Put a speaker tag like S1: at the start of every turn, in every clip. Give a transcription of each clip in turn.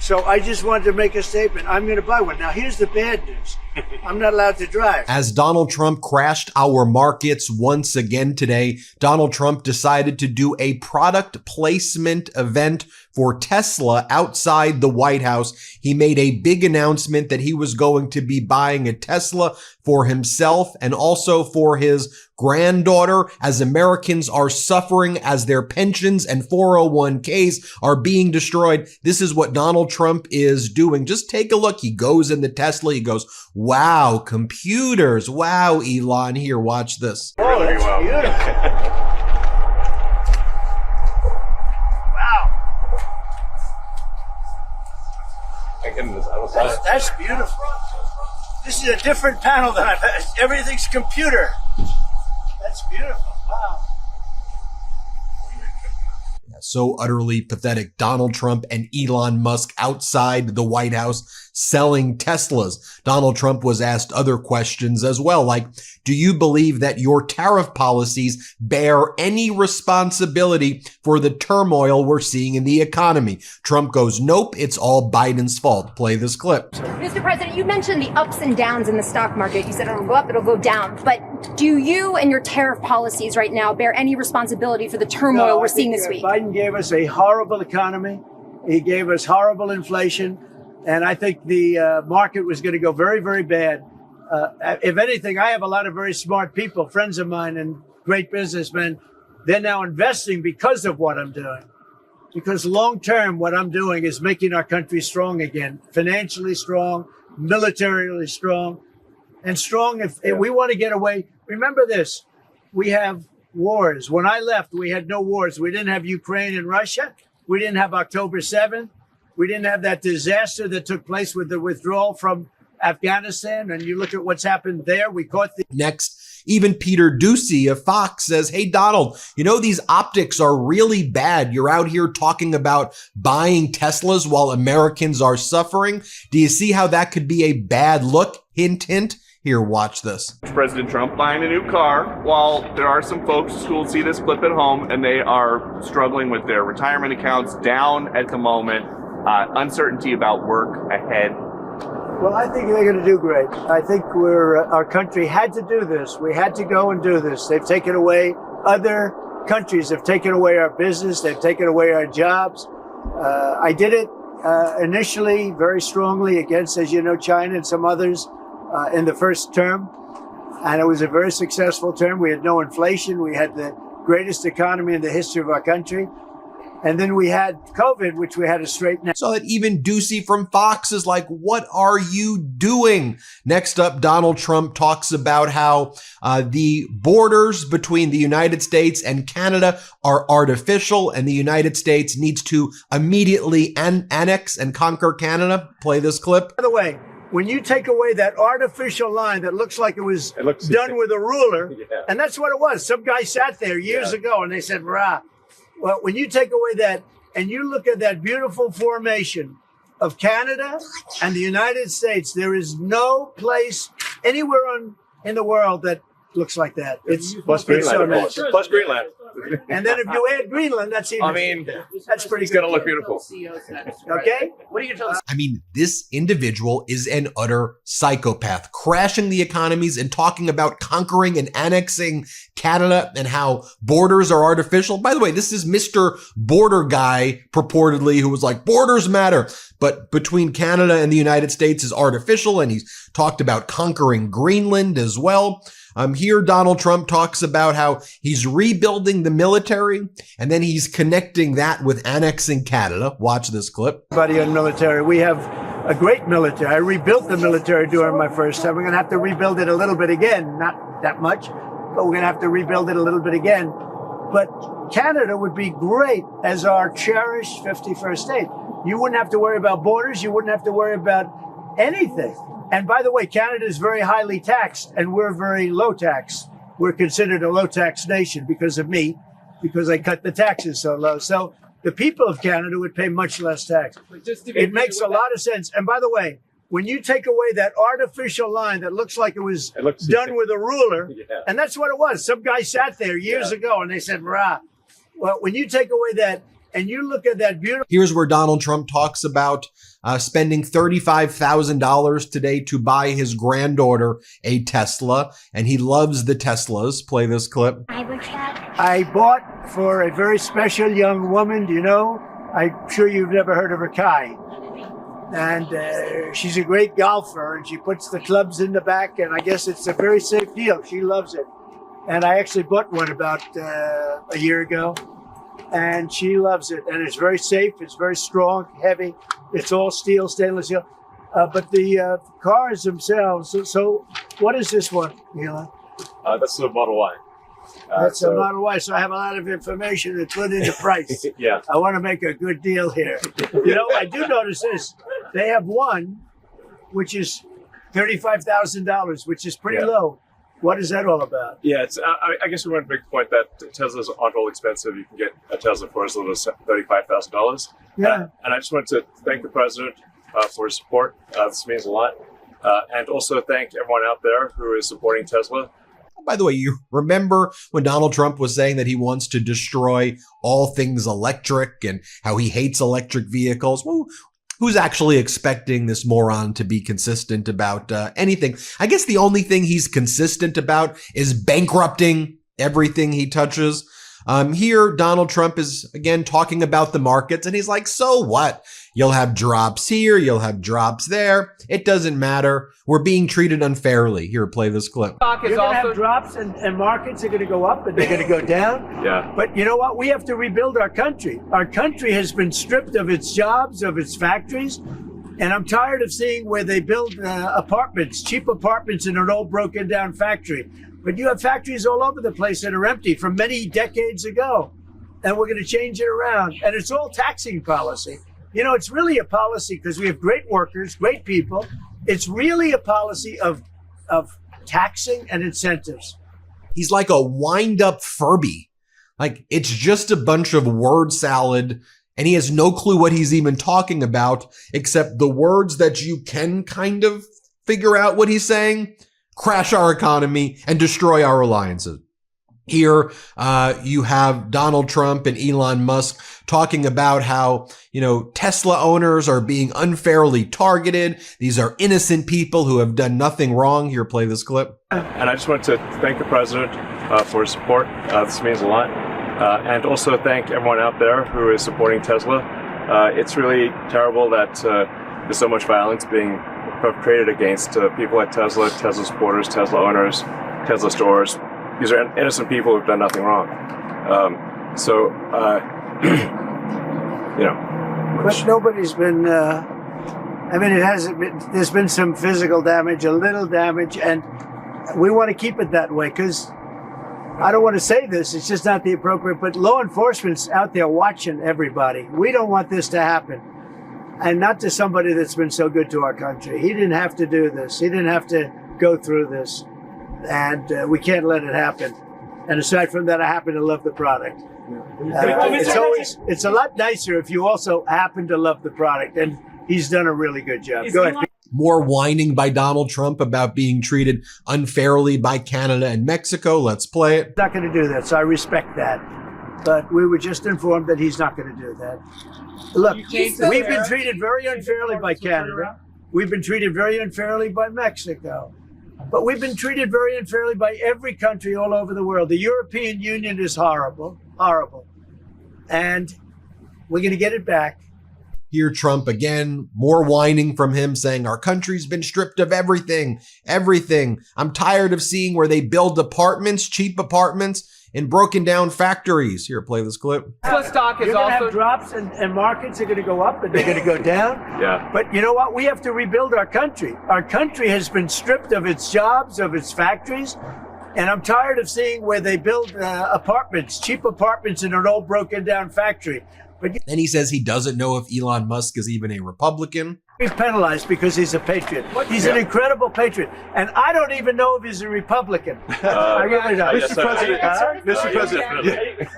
S1: So I just wanted to make a statement. I'm going to buy one. Now, here's the bad news. I'm not allowed to drive.
S2: As Donald Trump crashed our markets once again today, Donald Trump decided to do a product placement event for Tesla outside the White House. He made a big announcement that he was going to be buying a Tesla for himself and also for his granddaughter, as Americans are suffering as their pensions and 401ks are being destroyed. This is what Donald Trump is doing. Just take a look. He goes in the Tesla. He goes, wow, computers. Wow, Elon. Here, watch this.
S1: Oh, that's beautiful. Wow. That's beautiful. This is a different panel than I've had. Everything's computer. That's beautiful. Wow.
S2: So utterly pathetic. Donald Trump and Elon Musk outside the White House selling Teslas. Donald Trump was asked other questions as well, like, do you believe that your tariff policies bear any responsibility for the turmoil we're seeing in the economy? Trump goes, nope, it's all Biden's fault. Play this clip.
S3: Mr. President, you mentioned the ups and downs in the stock market. You said it'll go up, it'll go down. But do you and your tariff policies right now bear any responsibility for the turmoil we're seeing this week?
S1: Biden gave us a horrible economy. He gave us horrible inflation. And I think the market was going to go very, very bad. If anything, I have a lot of very smart people, friends of mine and great businessmen. They're now investing because of what I'm doing. Because long term, what I'm doing is making our country strong again, financially strong, militarily strong, and strong if we want to get away. Remember this, we have wars. When I left, we had no wars. We didn't have Ukraine and Russia. We didn't have October 7th. We didn't have that disaster that took place with the withdrawal from Afghanistan. And you look at what's happened there. We caught the
S2: next. Even Peter Doocy of Fox says, hey, Donald, you know, these optics are really bad. You're out here talking about buying Teslas while Americans are suffering. Do you see how that could be a bad look? Hint, hint. Here, watch this.
S4: President Trump buying a new car, while there are some folks who will see this clip at home and they are struggling with their retirement accounts down at the moment. Uncertainty about work ahead.
S1: Well, I think they're going to do great. I think our country had to do this. We had to go and do this. They've taken away, other countries have taken away our business. They've taken away our jobs. I did it initially very strongly against, as you know, China and some others in the first term. And it was a very successful term. We had no inflation. We had the greatest economy in the history of our country. And then we had COVID, which we had to straighten out.
S2: So that even Doocy from Fox is like, what are you doing? Next up, Donald Trump talks about how the borders between the United States and Canada are artificial and the United States needs to immediately annex and conquer Canada. Play this clip.
S1: By the way, when you take away that artificial line that looks like it was done with a ruler, and that's what it was. Some guy sat there years ago and they said, rah. Well, when you take away that and you look at that beautiful formation of Canada and the United States, there is no place anywhere in the world that looks like that. It's
S4: plus Greenland.
S1: So
S4: plus Greenland.
S1: And then if you add Greenland, that's even. That's pretty.
S4: It's going to look beautiful.
S1: Okay. What are you going to tell us?
S2: I mean, this individual is an utter psychopath, crashing the economies and talking about conquering and annexing Canada and how borders are artificial. By the way, this is Mr. Border Guy, purportedly, who was like, borders matter. But between Canada and the United States is artificial. And he's talked about conquering Greenland as well. Here, Donald Trump talks about how he's rebuilding the military, and then he's connecting that with annexing Canada. Watch this clip.
S1: Everybody in military, we have a great military. I rebuilt the military during my first time. We're going to have to rebuild it a little bit again. Not that much, but we're going to have to rebuild it a little bit again. But Canada would be great as our cherished 51st state. You wouldn't have to worry about borders. You wouldn't have to worry about anything. And by the way, Canada is very highly taxed and we're very low tax. We're considered a low tax nation because of me, because I cut the taxes so low. So the people of Canada would pay much less tax. It makes a lot of sense. And by the way, when you take away that artificial line that looks like it was done with a ruler, and that's what it was. Some guy sat there years ago and they said, rah. Well, when you take away that and you look at that beautiful.
S2: Here's where Donald Trump talks about spending $35,000 today to buy his granddaughter a Tesla, and he loves the Teslas. Play this clip.
S1: I bought for a very special young woman. Do you know? I'm sure you've never heard of her, Kai. And she's a great golfer, and she puts the clubs in the back, and I guess it's a very safe deal. She loves it. And I actually bought one about a year ago, and she loves it. And it's very safe. It's very strong, heavy. It's all steel, stainless steel. But the cars themselves, so what is this one, Mila?
S5: That's the Model Y.
S1: That's a Model Y, so I have a lot of information to put into price.
S5: Yeah.
S1: I want to make a good deal here. You know, I do notice this. They have one, which is $35,000, which is pretty low. What is that all about?
S5: Yeah, it's. I guess we want to make the point that Teslas aren't all expensive. You can get a Tesla for as little as $35,000.
S1: Yeah.
S5: And I just want to thank the president for his support. This means a lot. And also thank everyone out there who is supporting Tesla.
S2: By the way, you remember when Donald Trump was saying that he wants to destroy all things electric and how he hates electric vehicles? Well, who's actually expecting this moron to be consistent about anything? I guess the only thing he's consistent about is bankrupting everything he touches. Here, Donald Trump is, again, talking about the markets, and he's like, so what? You'll have drops here, you'll have drops there. It doesn't matter. We're being treated unfairly. Here, play this clip.
S1: You're going to have drops, and markets are going to go up, and they're going to go down.
S5: Yeah.
S1: But you know what? We have to rebuild our country. Our country has been stripped of its jobs, of its factories. And I'm tired of seeing where they build apartments, cheap apartments in an old broken down factory. But you have factories all over the place that are empty from many decades ago. And we're going to change it around. And it's all taxing policy. You know, it's really a policy because we have great workers, great people. It's really a policy of taxing and incentives.
S2: He's like a wind-up Furby. Like, it's just a bunch of word salad, and he has no clue what he's even talking about, except the words that you can kind of figure out what he's saying: crash our economy and destroy our alliances. Here, you have Donald Trump and Elon Musk talking about how, you know, Tesla owners are being unfairly targeted. These are innocent people who have done nothing wrong. Here, play this clip.
S5: And I just want to thank the president for his support. This means a lot. And also thank everyone out there who is supporting Tesla. It's really terrible that there's so much violence being perpetrated against people like Tesla, Tesla supporters, Tesla owners, Tesla stores. These are innocent people who've done nothing wrong. You know.
S1: But nobody's been, I mean, it hasn't been, there's been some physical damage, a little damage, and we want to keep it that way because I don't want to say this, it's just not the appropriate, but law enforcement's out there watching everybody. We don't want this to happen. And not to somebody that's been so good to our country. He didn't have to do this. He didn't have to go through this. And we can't let it happen. And aside from that, I happen to love the product. It's a lot nicer if you also happen to love the product. And he's done a really good job. Go ahead.
S2: More whining by Donald Trump about being treated unfairly by Canada and Mexico. Let's play it.
S1: He's not going to do that, so I respect that. But we were just informed that he's not going to do that. Look, we've been treated very unfairly by Canada. We've been treated very unfairly by Mexico. But we've been treated very unfairly by every country all over the world. The European Union is horrible, horrible. And we're going to get it back.
S2: Here, Trump again, more whining from him, saying our country's been stripped of everything, everything. I'm tired of seeing where they build apartments, cheap apartments, in broken down factories. Here, play this clip.
S1: Tesla stock is also have drops, and markets are going to go up and they're going to go down.
S5: Yeah.
S1: But you know what? We have to rebuild our country. Our country has been stripped of its jobs, of its factories. And I'm tired of seeing where they build apartments, cheap apartments in an old broken down factory. But
S2: then he says he doesn't know if Elon Musk is even a Republican.
S1: He's penalized because he's a patriot. He's an incredible patriot. And I don't even know if he's a Republican. I really don't.
S5: Mr. President. Mr. President.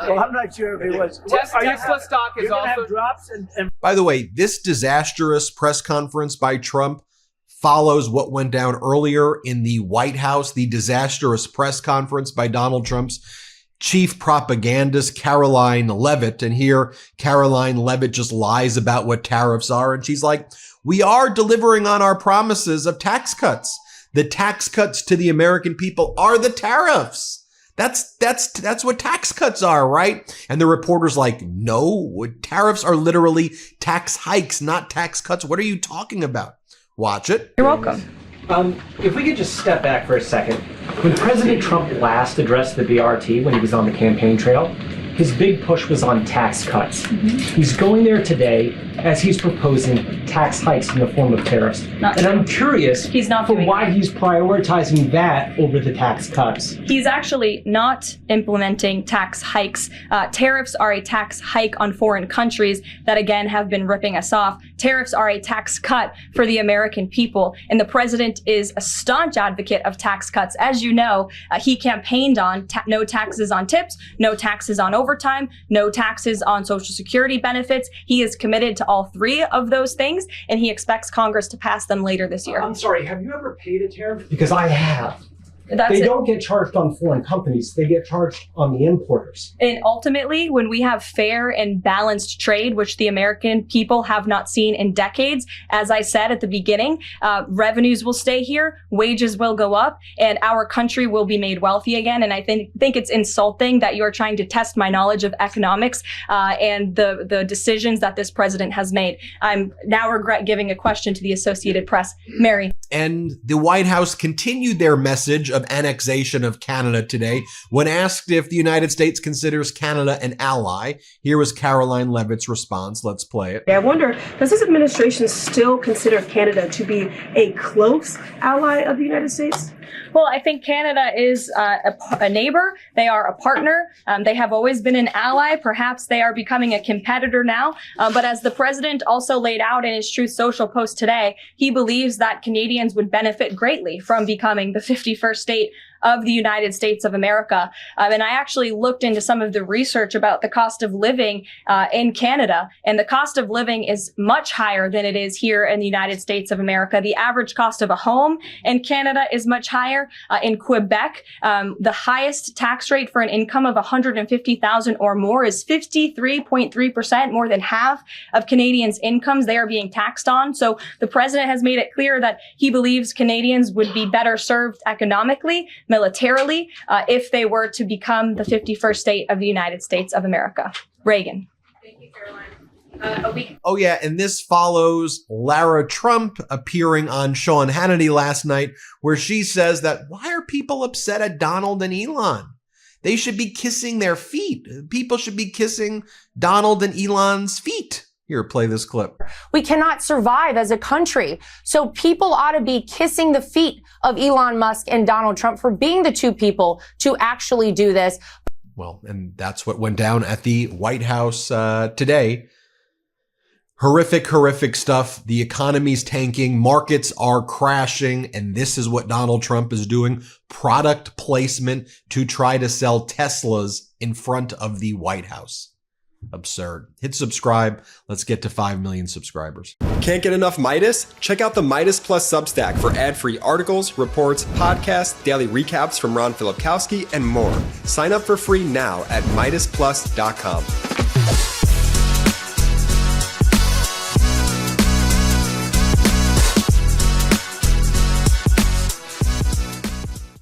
S1: Well, I'm not sure if he was.
S6: Tesla stock is also
S1: have drops and
S2: By the way, this disastrous press conference by Trump follows what went down earlier in the White House, the disastrous press conference by Donald Trump's chief propagandist Caroline Levitt. And here, Caroline Levitt just lies about what tariffs are. And she's like, we are delivering on our promises of tax cuts. The tax cuts to the American people are the tariffs. That's what tax cuts are, right? And the reporter's like, no, tariffs are literally tax hikes, not tax cuts. What are you talking about? Watch it.
S7: You're welcome.
S8: If we could just step back for a second. When President Trump last addressed the BRT when he was on the campaign trail, his big push was on tax cuts. He's going there today as he's proposing tax hikes in the form of tariffs. And I'm curious for why he's prioritizing that over the tax cuts.
S7: He's actually not implementing tax hikes. Tariffs are a tax hike on foreign countries that, again, have been ripping us off. Tariffs are a tax cut for the American people. And the president is a staunch advocate of tax cuts. As you know, he campaigned on no taxes on tips, no taxes on overtime, no taxes on Social Security benefits. He is committed to all three of those things, and he expects Congress to pass them later this year.
S8: I'm sorry, have you ever paid a tariff? Because I have. They don't get charged on foreign companies. They get charged on the importers.
S7: And ultimately, when we have fair and balanced trade, which the American people have not seen in decades, as I said at the beginning, revenues will stay here, wages will go up, and our country will be made wealthy again. And I think it's insulting that you're trying to test my knowledge of economics and the decisions that this president has made. I'm now regret giving a question to the Associated Press. Mary.
S2: And the White House continued their message of annexation of Canada today. When asked if the United States considers Canada an ally, here was Caroline Levitt's response. Let's play it.
S9: I wonder, does this administration still consider Canada to be a close ally of the United States?
S7: Well, I think Canada is a neighbor. They are a partner. They have always been an ally. Perhaps they are becoming a competitor now. But as the president also laid out in his Truth Social post today, he believes that Canadians would benefit greatly from becoming the 51st state of the United States of America. And I actually looked into some of the research about the cost of living in Canada, and the cost of living is much higher than it is here in the United States of America. The average cost of a home in Canada is much higher. In Quebec, the highest tax rate for an income of $150,000 or more is 53.3%, more than half of Canadians' incomes they are being taxed on. So the president has made it clear that he believes Canadians would be better served economically, militarily, if they were to become the 51st state of the United States of America. Reagan.
S3: Thank you, Caroline.
S2: Oh yeah, and this follows Lara Trump appearing on Sean Hannity last night, where she says that why are people upset at Donald and Elon? They should be kissing their feet. People should be kissing Donald and Elon's feet. Here, play this clip.
S10: We cannot survive as a country. So people ought to be kissing the feet of Elon Musk and Donald Trump for being the two people to actually do this.
S2: Well, and that's what went down at the White House today. Horrific, horrific stuff. The economy's tanking. Markets are crashing. And this is what Donald Trump is doing. Product placement to try to sell Teslas in front of the White House. Absurd. Hit subscribe. Let's get to 5 million subscribers.
S11: Can't get enough Meidas? Check out the Meidas Plus Substack for ad-free articles, reports, podcasts, daily recaps from Ron Filipkowski, and more. Sign up for free now at MeidasPlus.com.